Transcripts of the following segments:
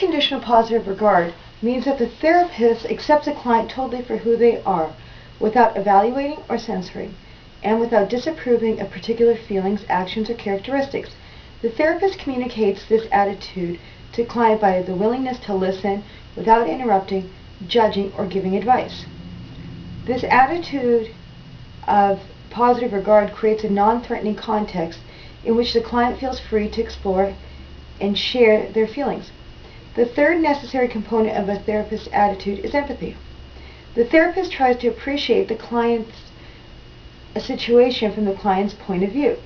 unconditional positive regard means that the therapist accepts a client totally for who they are, without evaluating or censoring, and without disapproving of particular feelings, actions, or characteristics. The therapist communicates this attitude to the client by the willingness to listen without interrupting, judging, or giving advice. This attitude of positive regard creates a non-threatening context in which the client feels free to explore and share their feelings. The third necessary component of a therapist's attitude is empathy. The therapist tries to appreciate the client's situation from the client's point of view,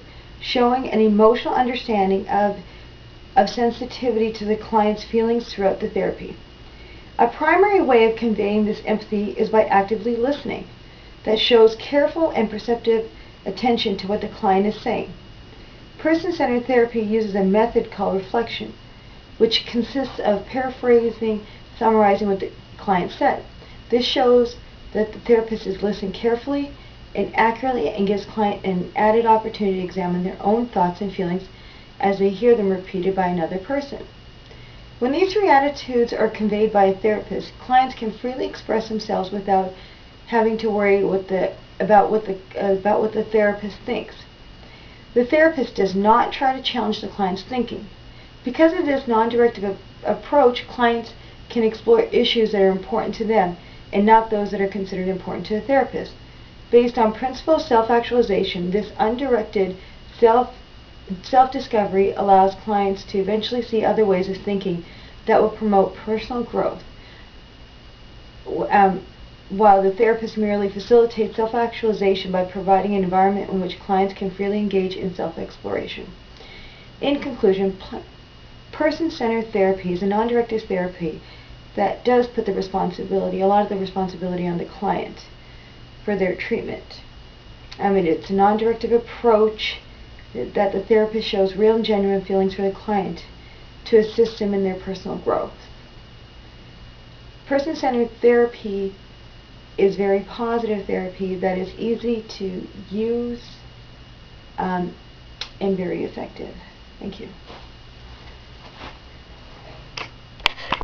showing an emotional understanding of sensitivity to the client's feelings throughout the therapy. A primary way of conveying this empathy is by actively listening, that shows careful and perceptive attention to what the client is saying. Person-centered therapy uses a method called reflection, which consists of paraphrasing, summarizing what the client said. This shows that the therapist is listening carefully and accurately and gives the client an added opportunity to examine their own thoughts and feelings as they hear them repeated by another person. When these three attitudes are conveyed by a therapist, clients can freely express themselves without having to worry about what the therapist thinks. The therapist does not try to challenge the client's thinking. Because of this non-directive approach, clients can explore issues that are important to them and not those that are considered important to the therapist. Based on principle of self-actualization, this undirected self-discovery allows clients to eventually see other ways of thinking that will promote personal growth, while the therapist merely facilitates self-actualization by providing an environment in which clients can freely engage in self-exploration. In conclusion, person-centered therapy is a non-directive therapy that does put a lot of the responsibility on the client for their treatment. It's a non-directive approach that the therapist shows real and genuine feelings for the client to assist them in their personal growth. Person-centered therapy is very positive therapy that is easy to use and very effective. Thank you.